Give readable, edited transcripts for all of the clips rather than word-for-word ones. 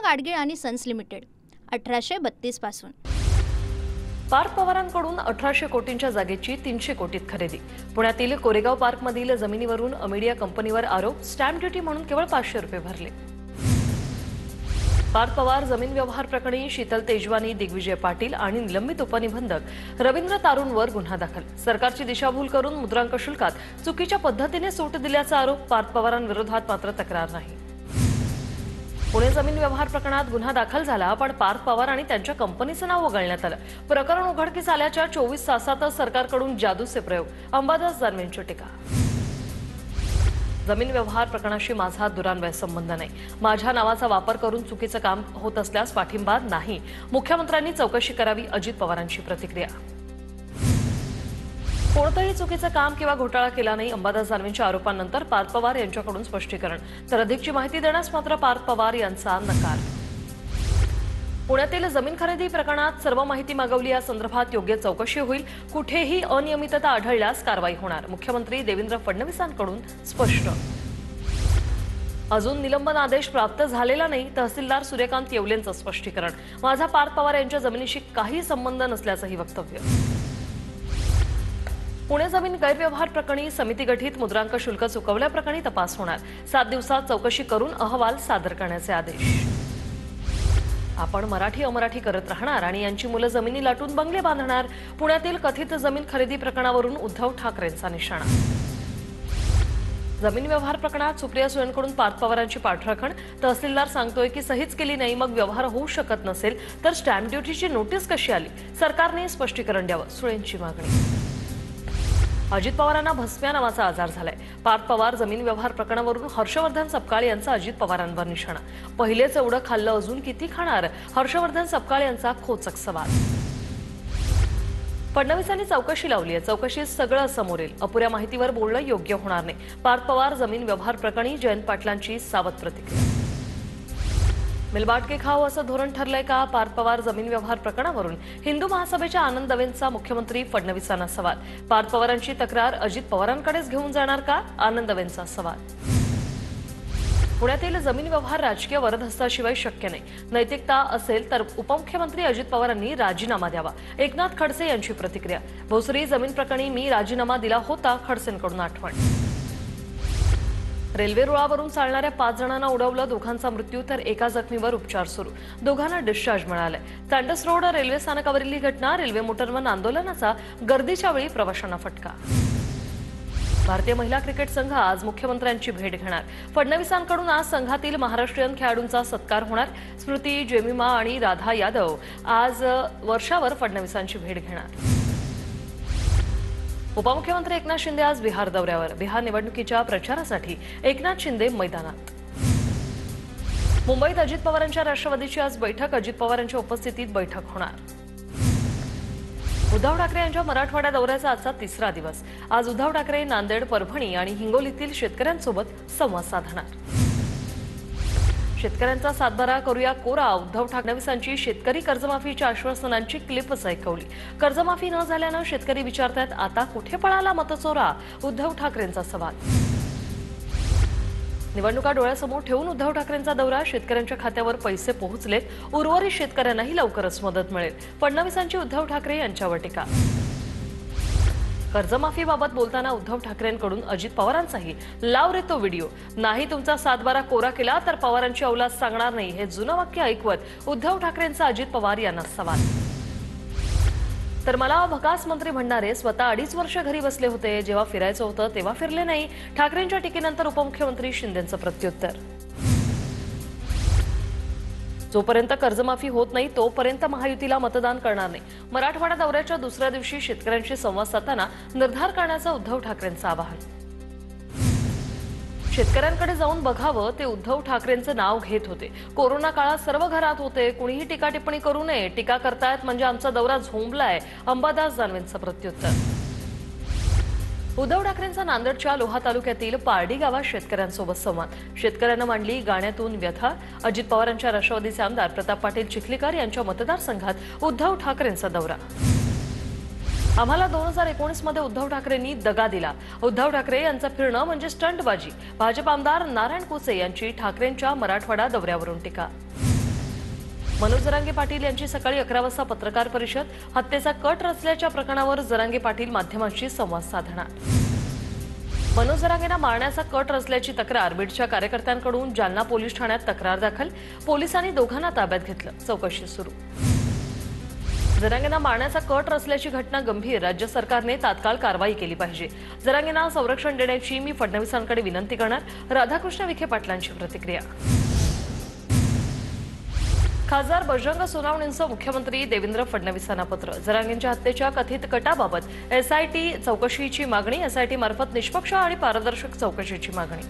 गाडगीळ आणि sons limited 1832 पासून। पार्थ पवारांकडून 1800 कोटींच्या जागेची 300 कोटीत खरेदी। पुण्यातील कोरेगाव पार्कमधील जमिनीवरून अमिडिया कंपनीवर आरोप, स्टॅम्प ड्युटी म्हणून केवळ 500 रुपये भरले। पार्थ पवार जमीन व्यवहार प्रकरणी शीतल तेजवानी, दिग्विजय पाटील आणि निलंबित उपनिबंधक रवींद्र तारूंवर गुन्हा दाखल। सरकारची दिशाभूल करून मुद्रांक शुल्कात चुकीच्या पद्धतीने सूट दिल्याचा आरोप। पार्थ पवारांविरोधात मात्र तक्रार नाही। पुणे जमीन व्यवहार प्रकरणात गुन्हा दाखल झाला, पण पार्थ पवार आणि त्यांच्या कंपनीचं नाव वगळण्यात आलं। प्रकरण उघडकीस आल्याच्या 24 तासातच सरकारकडून जादूचे प्रयोग, अंबादास दानवेंची टीका। जमीन व्यवहार प्रकरणाशी माझा दुरान्वय संबंध नाही, माझ्या नावाचा वापर करून चुकीचं काम होत असल्यास पाठिंबा नाही, मुख्यमंत्र्यांनी चौकशी करावी, अजित पवारांची प्रतिक्रिया। कोणतंही चुकीचं काम किंवा घोटाळा केला नाही, अंबादास दानवेंच्या आरोपांनंतर पार्थ पवार यांच्याकडून स्पष्टीकरण। तर अधिकची माहिती देण्यास मात्र पार्थ पवार यांचा नकार। पुण्यातील जमीन खरेदी प्रकरणात सर्व माहिती मागवली, या संदर्भात योग्य चौकशी होईल, कुठेही अनियमितता आढळल्यास कारवाई होणार, मुख्यमंत्री देवेंद्र फडणवीसांकडून स्पष्ट। अजून निलंबन आदेश प्राप्त झालेला नाही, तहसीलदार सूर्यकांत येवलेंचं स्पष्टीकरण। माझा पार्थ पवार यांच्या जमिनीशी काही संबंध नसल्याचंही वक्तव्य। पुणे जमीन गैरव्यवहार प्रकरणी समिती गठीत, मुद्रांक शुल्क चुकवल्याप्रकरणी तपास होणार, 7 दिवसात चौकशी करून अहवाल सादर करण्याचे आदेश। आपण मराठी अमराठी करत राहणार आणि यांची मुलं जमिनी लाटून बंगले बांधणार, पुण्यातील कथित जमीन खरेदी प्रकरणावरून उद्धव ठाकरेंचा निशाणा। जमीन व्यवहार प्रकरणात सुप्रिया सुळेंकडून पार्थ पवारांची पाठराखण, तहसीलदार सांगतोय की सहीच केली नाही, मग व्यवहार होऊ शकत नसेल तर स्टॅम्प ड्युटीची नोटीस कशी आली, सरकारने स्पष्टीकरण द्यावं, सुळेंची मागणी। अजित पवारांना भस्म्या नावाचा आजार झालाय, पार्थ पवार जमीन व्यवहार प्रकरणावरून हर्षवर्धन सपकाळ यांचा अजित पवारांवर निशाणा। पहिलेच एवढं खाल्लं, अजून किती खाणार, हर्षवर्धन सपकाळ यांचा खोचक सवाल। फडणवीसांनी चौकशी लावली आहे, चौकशीत सगळं समोर येईल, अपुऱ्या माहितीवर बोलणं योग्य होणार नाही, पार्थ पवार जमीन व्यवहार प्रकरणी जयंत पाटलांची सावध प्रतिक्रिया। मिलबाटके खाव असं धोरण ठरलंय का, पार्थ पवार जमीन व्यवहार प्रकरणावरून हिंदू महासभेच्या आनंद दवेंचा मुख्यमंत्री फडणवीसांना सवाल। पार्थ पवारांची तक्रार अजित पवारांकडेच घेऊन जाणार का, आनंद दवेंचा सवाल। पुण्यातील जमीन व्यवहार राजकीय वरदहस्ताशिवाय शक्य नाही, नैतिकता असेल तर उपमुख्यमंत्री अजित पवारांनी राजीनामा द्यावा, एकनाथ खडसे यांची प्रतिक्रिया। भोसरी जमीन प्रकरणी मी राजीनामा दिला होता, खडसेंकडून आठवण। रेल्वे रुळावरून चालणाऱ्या 5 जणांना उडवलं, दोघांचा मृत्यू तर एका जखमीवर उपचार सुरू, दोघांना डिस्चार्ज मिळालाय। सँडस रोड रेल्वे स्थानकावरील ही घटना, रेल्वे मोटरमन आंदोलनाचा गर्दीच्या वेळी प्रवाशांना फटका। भारतीय महिला क्रिकेट संघ आज मुख्यमंत्र्यांची भेट घेणार, फडणवीसांकडून आज संघातील महाराष्ट्रीयन खेळाडूंचा सत्कार होणार, स्मृती, जेमिमा आणि राधा यादव आज वर्षावर फडणवीसांची भेट घेणार। उपमुख्यमंत्री एकनाथ शिंदे आज बिहार दौऱ्यावर, बिहार निवडणुकीच्या प्रचारासाठी एकनाथ शिंदे मैदानात। मुंबईत अजित पवारांच्या राष्ट्रवादीची आज बैठक, अजित पवारांच्या उपस्थितीत बैठक होणार। उद्धव ठाकरे यांच्या मराठवाडा दौऱ्याचा आजचा 3रा दिवस, आज उद्धव ठाकरे नांदेड, परभणी आणि हिंगोलीतील शेतकऱ्यांसोबत संवाद साधणार। शेतकऱ्यांचा सातबारा करूया कोरा, उद्धव ठाकरेंची शेतकरी कर्जमाफीच्या आश्वासनांची क्लिपच ऐकवली। कर्जमाफी न झाल्यानं शेतकरी विचारतात आता कुठे पळाला मतचोरा, उद्धव ठाकरेंचा सवाल। निवडणुका डोळ्यासमोर ठेवून उद्धव ठाकरेंचा दौरा, शेतकऱ्यांच्या खात्यावर पैसे पोहोचलेत, उर्वरित शेतकऱ्यांनाही लवकरच मदत मिळेल, फडणवीसांची उद्धव ठाकरे यांच्यावर टीका। कर्जमाफीबाबत बोलताना उद्धव ठाकरेंकडून अजित पवारांचाही लाव रे तो व्हिडिओ, नाही तुमचा सातबारा कोरा केला तर पवारांची औलाद सांगणार नाही, हे जुनं वाक्य ऐकवत उद्धव ठाकरेंचा अजित पवार यांना सवाल। तर मला भकास मंत्री म्हणणारे स्वतः 2.5 वर्ष घरी बसले होते, जेव्हा फिरायचं होतं तेव्हा फिरले नाही, ठाकरेंच्या टीकेनंतर उपमुख्यमंत्री शिंदेंचं प्रत्युत्तर। जोपर्यंत कर्जमाफी होत नाही तोपर्यंत महायुतीला मतदान करणार नाही, मराठवाडा दौऱ्याच्या दुसऱ्या दिवशी शेतकऱ्यांशी संवाद साधताना निर्धार करण्याचं उद्धव ठाकरेंचं आवाहन। शेतकऱ्यांकडे जाऊन बघावं ते उद्धव ठाकरेंचं नाव घेत होते, कोरोना काळात सर्व घरात होते, कुणीही टीका टिप्पणी करू नये, टीका करतायत म्हणजे आमचा दौरा झोंबलाय, अंबादास दानवेंचं प्रत्युत्तर। उद्धव ठाकरेंचा नांदेडच्या लोहा तालुक्यातील पारडी गावात शेतकऱ्यांसोबत संवाद, शेतकऱ्यांना मांडली गाण्यातून व्यथा, अजित पवारांच्या राष्ट्रवादीचे आमदार प्रताप पाटील चिखलीकर यांच्या मतदारसंघात उद्धव ठाकरेंचा दौरा। आम्हाला 2019 मध्ये उद्धव ठाकरेंनी दगा दिला, उद्धव ठाकरे यांचं फिरणं म्हणजे स्टंटबाजी, भाजप आमदार नारायण कुसे यांची ठाकरेंच्या मराठवाडा दौऱ्यावरून टीका। मनोज जरांगे पाटील यांची सकाळी 11 वाजता पत्रकार परिषद. हत्येचा कट रचल्याच्या प्रकरणावर जरांगे पाटील माध्यमांशी संवाद साधणार. मनोज जरांगेंना मारण्याचा कट रचल्याची तक्रार बीडच्या कार्यकर्त्यांकडून जालना पोलीस ठाण्यात तक्रार दाखल. पोलिसांनी दोघांना ताब्यात घेतलं. चौकशी सुरू. जरांगेंना मारण्याचा कट रचल्याची घटना गंभीर. राज्य सरकारने तात्काळ कारवाई केली पाहिजे. जरांगेंना संरक्षण देण्याची मी फडणवीसांकडे विनंती करणार. राधाकृष्ण विखे पाटलांची प्रतिक्रिया. खासदार बजरंग सोनवणेंचं मुख्यमंत्री देवेंद्र फडणवीसांना पत्र. जरांगेंच्या हत्येच्या कथित कटाबाबत एसआयटी चौकशीची मागणी. एसआयटी मार्फत निष्पक्ष आणि पारदर्शक चौकशीची मागणी.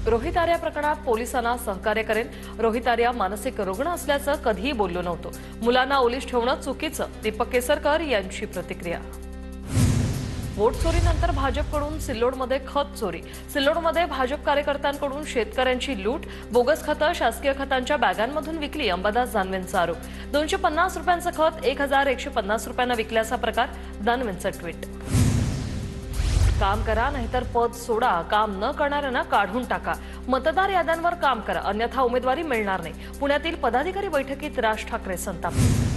रोहित आर्या प्रकरणात पोलिसांना सहकार्य करेन. रोहित आर्या मानसिक रुग्ण असल्याचं कधीही बोललो नव्हतो. मुलांना ओलीस ठेवणं चुकीचं. दीपक केसरकर यांची प्रतिक्रिया. वोट चोरीनंतर भाजपकडून सिल्लोडमध्ये खत चोरी. सिल्लोडमध्ये भाजप कार्यकर्त्यांकडून शेतकऱ्यांची लूट. बोगस खतं शासकीय खतांच्या बॅगांमधून विकली. अंबादास दानवेंचा आरोप. 250 रुपयांचं खत 1150 रुपयांना विकल्याचा प्रकार. दानवेंचं ट्विट. काम करा नाहीतर पद सोडा. काम न करणाऱ्यांना काढून टाका. मतदार याद्यांवर काम करा अन्यथा उमेदवारी मिळणार नाही. पुण्यातील पदाधिकारी बैठकीत राज ठाकरे संतापले.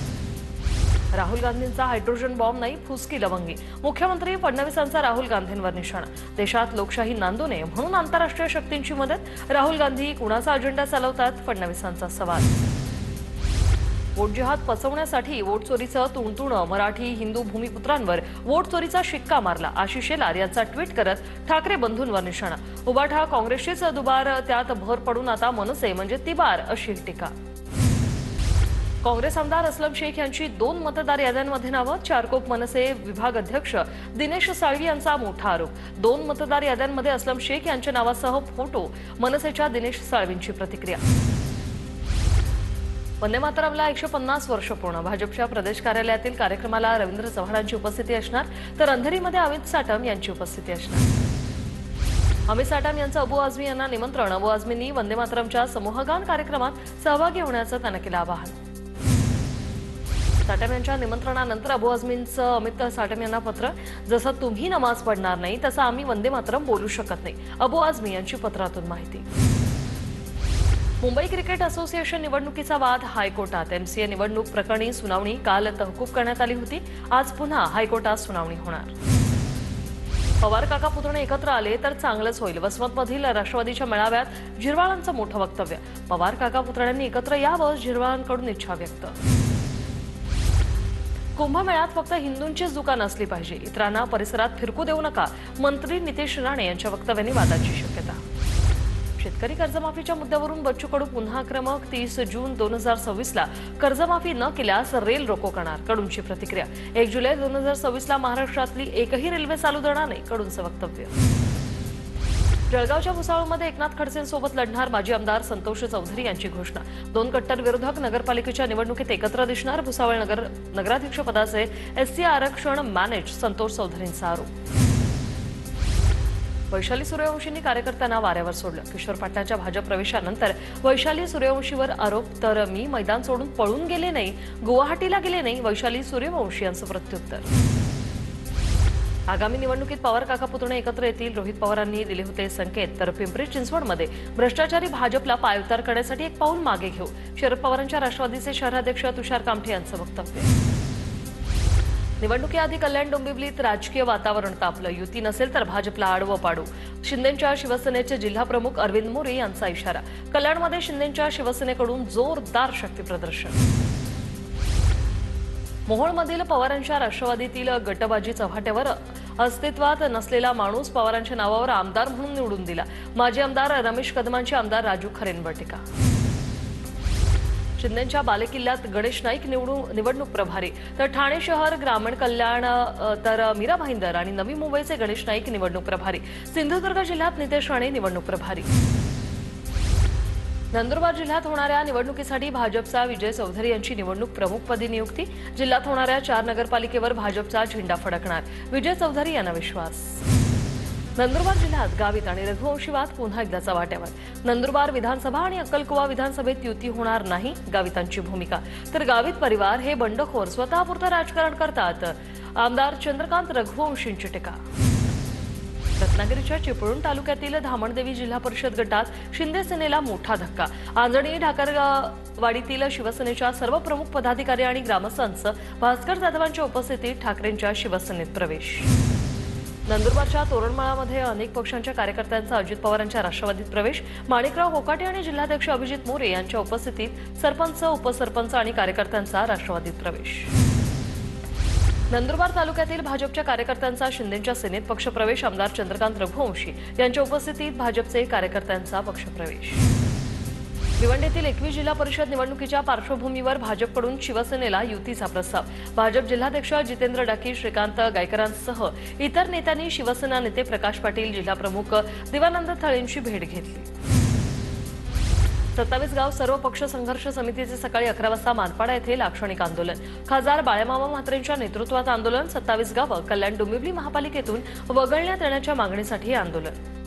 राहुल गांधींचा हायड्रोजन बॉम्ब नाही फुसकी लवंगी. मुख्यमंत्री फडणवीसांचा राहुल गांधींवर निशाणा. देशात लोकशाही नांदू नये म्हणून आंतरराष्ट्रीय शक्तींची मदत. राहुल गांधी कुणाचा अजेंडा चालवतात. फडणवीसांचा सवाल. वोट जिहाद पचवण्यासाठी वोट चोरीचं तुणतुणं. मराठी हिंदू भूमिपुत्रांवर वोट चोरीचा शिक्का मारला. आशिष शेलार यांचा ट्विट करत ठाकरे बंधूंवर निशाणा. उबाठा काँग्रेसचीच दुबार त्यात भर पडून आता मनसे म्हणजे तिबार अशी टीका. काँग्रेस आमदार असलम शेख यांची 2 मतदार याद्यांमध्ये नावं. चारकोप मनसे विभाग अध्यक्ष दिनेश साळवी यांचा मोठा आरोप. 2 मतदार याद्यांमध्ये असलम शेख यांच्या नावासह फोटो. मनसेच्या दिनेश साळवींची प्रतिक्रिया. वंदे मातरमला 150 वर्ष पूर्ण. भाजपच्या प्रदेश कार्यालयातील कार्यक्रमाला रवींद्र चव्हाणांची उपस्थिती असणार तर अंधेरीमध्ये अमित साटम यांची उपस्थिती असणार. अमित साटम यांचं अबू आझमी यांना निमंत्रण. अबू आझमींनी वंदे मातरमच्या समूहगान कार्यक्रमात सहभागी होण्याचं त्यांना केलं आवाहन. साटम यांच्या निमंत्रणानंतर अबू आझमींचं अमित साटम यांना पत्र. जसं तुम्ही नमाज पढणार नाही तसं आम्ही वंदे मातरम बोलू शकत नाही. अबू आझमी यांची पत्रातून माहिती. मुंबई क्रिकेट असोसिएशन निवडणुकीचा वाद हायकोर्टात. एमसीए निवडणूक प्रकरणी सुनावणी काल तहकूब करण्यात आली होती. आज पुन्हा हायकोर्टात सुनावणी होणार. पवार काका पुतणे एकत्र आले तर चांगलंच होईल. वसमतमधील राष्ट्रवादीच्या मेळाव्यात झिरवाळांचं मोठं वक्तव्य. पवार काका पुतण्यांनी एकत्र यावं झिरवाळांकडून इच्छा व्यक्त. कुंभमेळ्यात फक्त हिंदूंचीच दुकानं असली पाहिजे. इतरांना परिसरात फिरकू देऊ नका. मंत्री नितेश राणे यांच्या वक्तव्याने वादाची शक्यता. शेतकरी कर्जमाफीच्या मुद्द्यावरून बच्चू कडू पुन्हा आक्रमक. 30 जून 2026ला कर्जमाफी न केल्यास रेल रोको करणार. कडूंची प्रतिक्रिया. 1 जुलै 2026ला महाराष्ट्रातली एकही रेल्वे चालू देणार नाही. कडूंचं वक्तव्य. जळगावच्या भुसावळमध्ये एकनाथ खडसेंसोबत लढणार माजी आमदार संतोष चौधरी यांची घोषणा. 2 कट्टर विरोधक नगरपालिकेच्या निवडणुकीत एकत्र दिसणार. भुसावळ नगराध्यक्षपदाचे एससी आरक्षण मॅनेज. संतोष चौधरींचा आरोप. वैशाली सूर्यवंशींनी कार्यकर्त्यांना वाऱ्यावर सोडलं. किशोर पाटलांच्या भाजप प्रवेशानंतर वैशाली सूर्यवंशीवर आरोप. तर मी मैदान सोडून पळून गेले नाही, गुवाहाटीला गेले नाही. वैशाली सूर्यवंशी यांचं प्रत्युत्तर. आगामी निवडणुकीत पवार काका पुतणे एकत्र येतील. रोहित पवारांनी दिले होते संकेत. तर पिंपरी चिंचवडमध्ये भ्रष्टाचारी भाजपला पायउतार करण्यासाठी एक पाऊल मागे घेऊ. शरद पवारांच्या राष्ट्रवादीचे शहराध्यक्ष तुषार कामठे यांचं वक्तव्य. निवडणुकीआधी कल्याण डोंबिवलीत राजकीय वातावरण तापलं. युती नसेल तर भाजपला आडवं पाडू. शिंदेंच्या शिवसेनेचे जिल्हाप्रमुख अरविंद मोरे यांचा इशारा. कल्याणमध्ये शिंदेंच्या शिवसेनेकडून जोरदार शक्ती प्रदर्शन. मोहोळमधील पवारांच्या राष्ट्रवादीतील गटबाजी चव्हाट्यावर. अस्तित्वात नसलेला माणूस पवारांच्या नावावर आमदार म्हणून निवडून दिला. माजी आमदार रमेश कदमांची आमदार राजू खरेंवर टीका. शिंदेंच्या बालेकिल्ल्यात गणेश नाईक निवडणूक प्रभारी. तर ठाणे शहर ग्रामीण कल्याण तर मीरा भाईंदर आणि नवी मुंबईचे गणेश नाईक निवडणूक प्रभारी. सिंधुदुर्ग जिल्ह्यात नितेश राणे निवडणूक प्रभारी. नंदुरबार जिल्ह्यात होणाऱ्या निवडणुकीसाठी भाजपचा विजय चौधरी यांची निवडणूक प्रमुखपदी नियुक्ती. जिल्ह्यात होणाऱ्या 4 नगरपालिकेवर भाजपचा झेंडा फडकणार. विजय चौधरी यांना विश्वास. नंदुरबार जिल्ह्यात गावित आणि रघुवंशी वाद पुन्हा एकदा चव्हाट्यावर. नंदुरबार विधानसभा आणि अक्कलकुवा विधानसभेत युती होणार नाही. गावितांची भूमिका. तर गावित परिवार हे बंडखोर स्वतःपुरतं राजकारण करतात. आमदार चंद्रकांत रघुवंशींची टीका. रत्नागिरीच्या चिपळूण तालुक्यातील धामणदेवी जिल्हा परिषद गटात शिंदे सेनेला मोठा धक्का। आंजणी ढाकरवाडीतील शिवसेनेच्या सर्व प्रमुख पदाधिकारी आणि ग्रामस्थांचं भास्कर जाधवांच्या उपस्थितीत ठाकरेंच्या शिवसेनेत प्रवेश। नंदुरबारच्या तोरणमाळामध्ये अनेक पक्षांच्या कार्यकर्त्यांचा अजित पवारांच्या राष्ट्रवादीत प्रवेश। माणिकराव कोकाटे आणि जिल्हाध्यक्ष अभिजित मोरे यांच्या उपस्थितीत सरपंच, उपसरपंच आणि कार्यकर्त्यांचा राष्ट्रवादीत प्रवेश। नंदुरबार तालुक्यातील भाजपच्या कार्यकर्त्यांचा शिंदेंच्या सेनेत पक्षप्रवेश। आमदार चंद्रकांत रघुवंशी यांच्या उपस्थितीत भाजपचे कार्यकर्त्यांचा पक्षप्रवेश। भिवंडीतील 21 जिल्हा परिषद निवडणुकीच्या पार्श्वभूमीवर भाजपकडून शिवसेनेला युतीचा प्रस्ताव। भाजप जिल्हाध्यक्ष जितेंद्र डाकी, श्रीकांत गायकरांसह इतर नेत्यांनी शिवसेना नेते प्रकाश पाटील, जिल्हाप्रमुख दिवानंद थळेंची भेट घेतली। 27 गाव सर्व पक्ष संघर्ष समितीचे सकाळी 11 वाजता मानपाडा येथे लाक्षणिक आंदोलन। खासदार बाळामामा म्हात्रेंच्या नेतृत्वात आंदोलन। 27 गावं कल्याण डोंबिवली महापालिकेतून वगळण्यात येण्याच्या मागणीसाठी आंदोलन।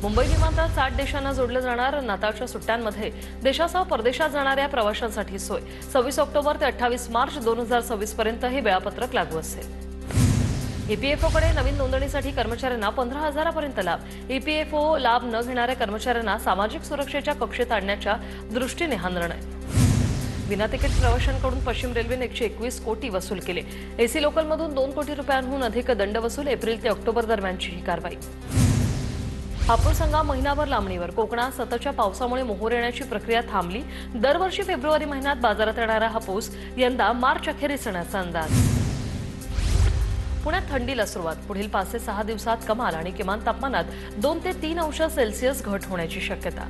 मुंबई विमानतळ 60 देशांना जोडलं जाणार। नाताळच्या सुट्ट्यांमध्ये देशासह परदेशात जाणाऱ्या प्रवाशांसाठी सोय। 26 ऑक्टोबर ते 28 मार्च 2026 पर्यंत हे वेळापत्रक लागू असेल। ईपीएफओकडे नवीन नोंदणीसाठी कर्मचाऱ्यांना 15,000 पर्यंत लाभ। ईपीएफओ लाभ न घेणाऱ्या कर्मचाऱ्यांना सामाजिक सुरक्षेच्या कक्षेत आणण्याच्या दृष्टीने हा निर्णय। विना तिकीट प्रवाशांकडून पश्चिम रेल्वेने 121 कोटी वसूल केले। एसी लोकलमधून 2 कोटी रुपयांहून अधिक दंड वसूल। एप्रिल ते ऑक्टोबर दरम्यानची ही कारवाई। हापूस हंगाम महिनाभर लांबणीवर। कोकणात सततच्या पावसामुळे मोहोर येण्याची प्रक्रिया थांबली। दरवर्षी फेब्रुवारी महिन्यात बाजारात येणारा हापूस यंदा मार्च अखेरीस येण्याचा अंदाज। पुण्यात थंडीला सुरुवात। पुढील 5 ते 6 दिवसात कमाल आणि किमान तापमानात 2 ते 3 अंश सेल्सिअस घट होण्याची शक्यता।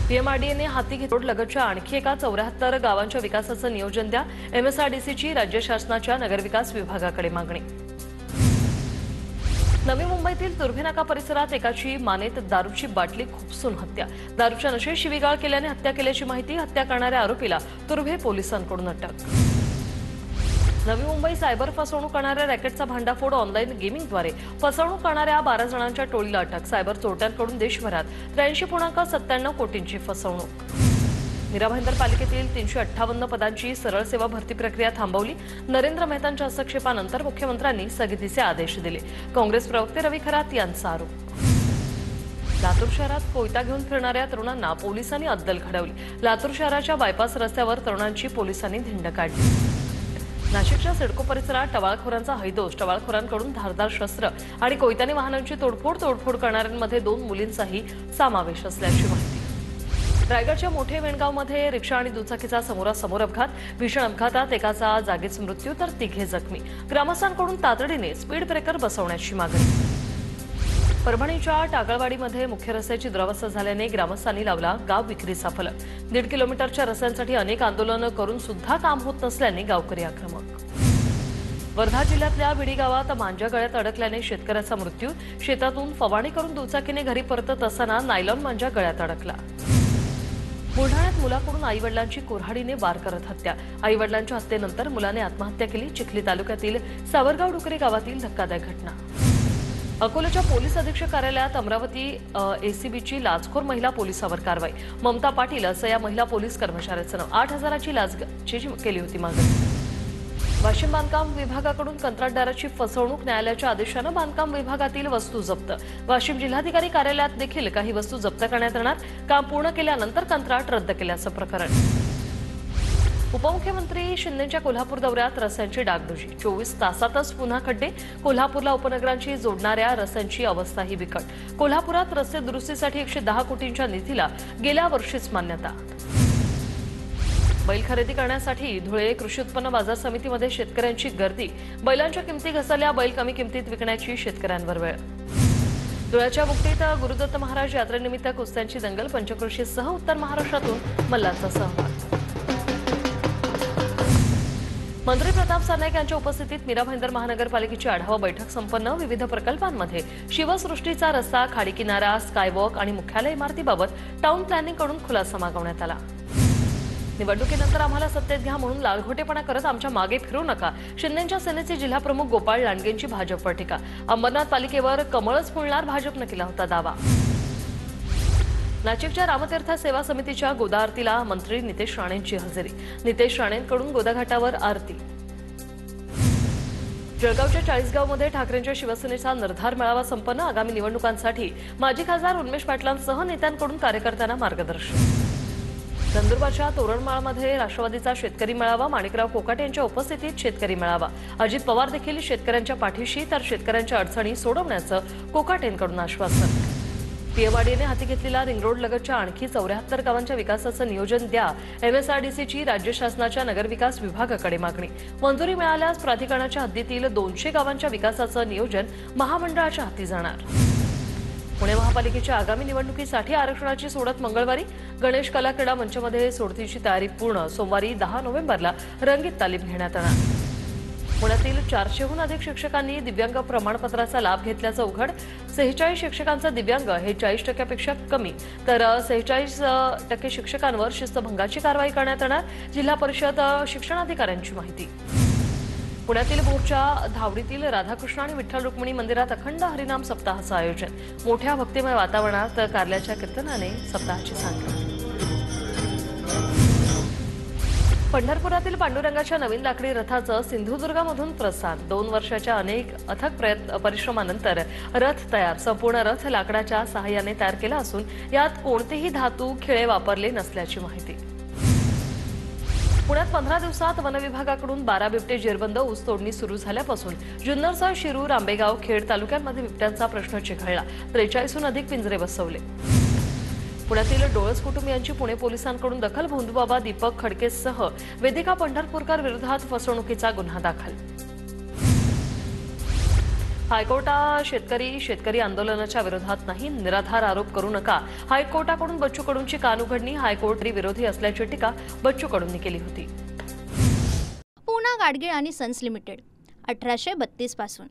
पीएमआरडीएने हाती घेतली लगतच्या आणखी एका 74 गावांच्या विकासाचं नियोजन द्या। एमएसआरडीसीची राज्य शासनाच्या नगरविकास विभागाकडे मागणी। नवी मुंबईतील तुर्भेनाका परिसरात एकाची मानेत दारूची बाटली खुपसून हत्या। दारूच्या नशेत शिवीगाळ केल्याने हत्या केल्याची माहिती। हत्या करणाऱ्या आरोपीला तुर्भे पोलिसांकडून अटक। नवी मुंबई सायबर फसवणूक करणाऱ्या रॅकेटचा भांडाफोड। ऑनलाईन गेमिंगद्वारे फसवणूक करणाऱ्या 12 जणांच्या टोळीला अटक। सायबर चोरट्यांकडून देशभरात 83.97 कोटींची फसवणूक। मीरा भाईंदर पालिकेतील 358 पदांची सरळ सेवा भरती प्रक्रिया थांबवली। नरेंद्र मेहतांच्या हस्तक्षेपानंतर मुख्यमंत्र्यांनी स्थगितीचे आदेश दिले। काँग्रेस प्रवक्ते रवी खरात यांचा आरोप। लातूर शहरात कोयता घेऊन फिरणाऱ्या तरुणांना पोलिसांनी अद्दल घडवली। लातूर शहराच्या बायपास रस्त्यावर तरुणांची पोलिसांनी धिंड काढली। नाशिकच्या सिडको परिसरात टवाळखोरांचा हैदोस। टवाळखोरांकडून धारदार शस्त्र आणि कोयत्याने वाहनांची तोडफोड करणाऱ्यांमध्ये 2 मुलींचाही समावेश असल्याची माहिती। रायगडच्या मोठे वेणगावमध्ये रिक्षा आणि दुचाकीचा समोरासमोर अपघात। भीषण अपघातात एकाचा जागीच मृत्यू तर 3 जखमी। ग्रामस्थांकडून तातडीने स्पीड ब्रेकर बसवण्याची मागणी। परभणीच्या टाकळवाडीमध्ये मुख्य रस्त्याची दुरावस्था झाल्याने ग्रामस्थांनी लावला गाव विक्रीचा फलक। 1.5 किलोमीटरच्या रस्त्यांसाठी अनेक आंदोलनं करून सुद्धा काम होत नसल्याने गावकरी आक्रमक। वर्धा जिल्ह्यातल्या विडी गावात मांजा गळ्यात अडकल्याने शेतकऱ्याचा मृत्यू। शेतातून फवारणी करून दुचाकीने घरी परतत असताना नायलॉन मांजा गळ्यात अडकला। बुलढाण्यात मुलाकडून आईवडिलांची कुऱ्हाडीने वार करत हत्या। आईवडिलांच्या हत्येनंतर मुलाने आत्महत्या केली। चिखली तालुक्यातील सावरगाव डुकरे गावातील धक्कादायक घटना। अकोल्याच्या पोलीस अधीक्षक कार्यालयात अमरावती एसीबीची लाचखोर महिला पोलिसावर कारवाई। ममता पाटील असं या महिला पोलीस कर्मचाऱ्याचं नाव। 8,000ची लाचची केली होती मागणी। वाशिम बांधकाम विभागाकडून कंत्राटदाराची फसवणूक। न्यायालयाच्या आदेशानं बांधकाम विभागातील वस्तू जप्त। वाशिम जिल्हाधिकारी कार्यालयात देखील काही वस्तू जप्त करण्यात येणार। काम पूर्ण केल्यानंतर कंत्राट रद्द केल्याचं प्रकरण। उपमुख्यमंत्री शिंदेंच्या कोल्हापूर दौऱ्यात रस्त्यांची डागडुजी। 24 तासातच पुन्हा खड्डे। कोल्हापूरला उपनगरांची जोडणाऱ्या रस्त्यांची अवस्थाही बिकट। कोल्हापुरात रस्ते दुरुस्तीसाठी 110 कोटींच्या निधीला गेल्या वर्षीच मान्यता। बैल खरेदी करण्यासाठी धुळे कृषी उत्पन्न बाजार समितीमध्ये शेतकऱ्यांची गर्दी। बैलांच्या किमती घसरल्या। बैल कमी किमतीत विकण्याची शेतकऱ्यांवर वेळ। धुळ्याच्या बुकटीत गुरुदत्त महाराज यात्रेनिमित्त कुस्त्यांची दंगल। पंचक्रोशीसह उत्तर महाराष्ट्रातून मल्लांचा सहभाग। मंत्री प्रताप सरनाईक यांच्या उपस्थितीत मीरा भाईंदर महानगरपालिकेची आढावा बैठक संपन्न। विविध प्रकल्पांमध्ये शिवसृष्टीचा रस्ता, खाडी किनारा, स्कायवॉक आणि मुख्यालय इमारतीबाबत टाउन प्लॅनिंगकडून खुलासा मागवण्यात आला। निवडणुकीनंतर आम्हाला सत्तेत घ्या म्हणून लालघोटेपणा करत आमच्या मागे फिरू नका। शिंदेंच्या सेनेचे जिल्हाप्रमुख गोपाळ लांडगेंची भाजपवर टीका। अंबरनाथ पालिकेवर कमळच फुलणार, भाजपनं केला होता दावा। नाशिकच्या रामतीर्थ सेवा समितीच्या गोदा आरतीला मंत्री नितेश राणेंची हजेरी। नितेश राणेंकडून गोदा घाटावर आरती। जळगावच्या चाळीसगावमध्ये ठाकरेंच्या शिवसेनेचा निर्धार मेळावा संपन्न. आगामी निवडणुकांसाठी माजी खासदार उन्मेष पाटलांसह नेत्यांकडून कार्यकर्त्यांना मार्गदर्शन. नंदुरबारच्या तोरणमाळमध्ये राष्ट्रवादीचा शेतकरी मेळावा. माणिकराव कोकाटे यांच्या उपस्थितीत शेतकरी मेळावा. अजित पवार देखील शेतकऱ्यांच्या पाठीशी, तर शेतकऱ्यांच्या अडचणी सोडवण्याचं कोकाटेंकडून आश्वासन. पीएमआरडीएने हाती घेतलेल्या रिंगरोड लगतच्या आणखी 74 गावांच्या विकासाचं नियोजन द्या. एमएसआरडीसीची राज्य शासनाच्या नगरविकास विभागाकडे मागणी. मंजुरी मिळाल्यास प्राधिकरणाच्या हद्दीतील 200 गावांच्या विकासाचं नियोजन महामंडळाच्या हाती जाणार. पुणे महापालिकेच्या आगामी निवडणुकीसाठी आरक्षणाची सोडत मंगळवारी. गणेश कला क्रीडा मंचमध्ये सोडतीची तयारी पूर्ण. सोमवारी 10 नोव्हेंबरला रंगीत तालीम घेण्यात येणार. पुण्यातील 400हून अधिक शिक्षकांनी दिव्यांग प्रमाणपत्राचा लाभ घेतल्याचं उघड. 46 शिक्षकांचं दिव्यांग हे 40% कमी, तर 46% शिक्षकांवर शिस्तभंगाची कारवाई करण्यात येणार. जिल्हा परिषद शिक्षणाधिकाऱ्यांची माहिती. पुण्यातील भोरच्या धावडीतील राधाकृष्ण आणि विठ्ठल रुक्मिणी मंदिरात अखंड हरिनाम सप्ताहाचं आयोजन. मोठ्या भक्तिमय वातावरणात कारल्याच्या कीर्तनाने सप्ताहाची सांगता. पंढरपुरातील पांडुरंगाच्या नवीन लाकडी रथाचं सिंधुदुर्गामधून प्रस्थान. 2 वर्षाच्या अनेक अथक परिश्रमानंतर रथ तयार. संपूर्ण रथ लाकडाच्या सहाय्याने तयार केला असून यात कोणतेही धातू खिळे वापरले नसल्याची माहिती. पुण्यात 15 दिवसात वनविभागाकडून 12 बिबटे जेरबंद. ऊस तोडणी सुरू झाल्यापासून जुन्नरसह शिरूर, आंबेगाव, खेड तालुक्यांमध्ये बिबट्यांचा प्रश्न चिघळला. 43हून अधिक पिंजरे बसवले. पुण्यातील डोळस कुटुंबियांची पुणे पोलिसांकडून दखल. भोंदूबाबा दीपक खडकेसह वेदिका पंढरपूरकर विरोधात फसवणुकीचा गुन्हा दाखल. हायकोर्टात शेतकरी आंदोलनाच्या विरोधात नाही, निराधार आरोप करू नका. हायकोर्टाकडून बच्चू कडूंची कान उघडणी. हायकोर्ट विरोधी असल्याची टीका बच्चू कडूंनी केली होती. पूना गाडगीळ आणि सन्स लिमिटेड 1832 पासून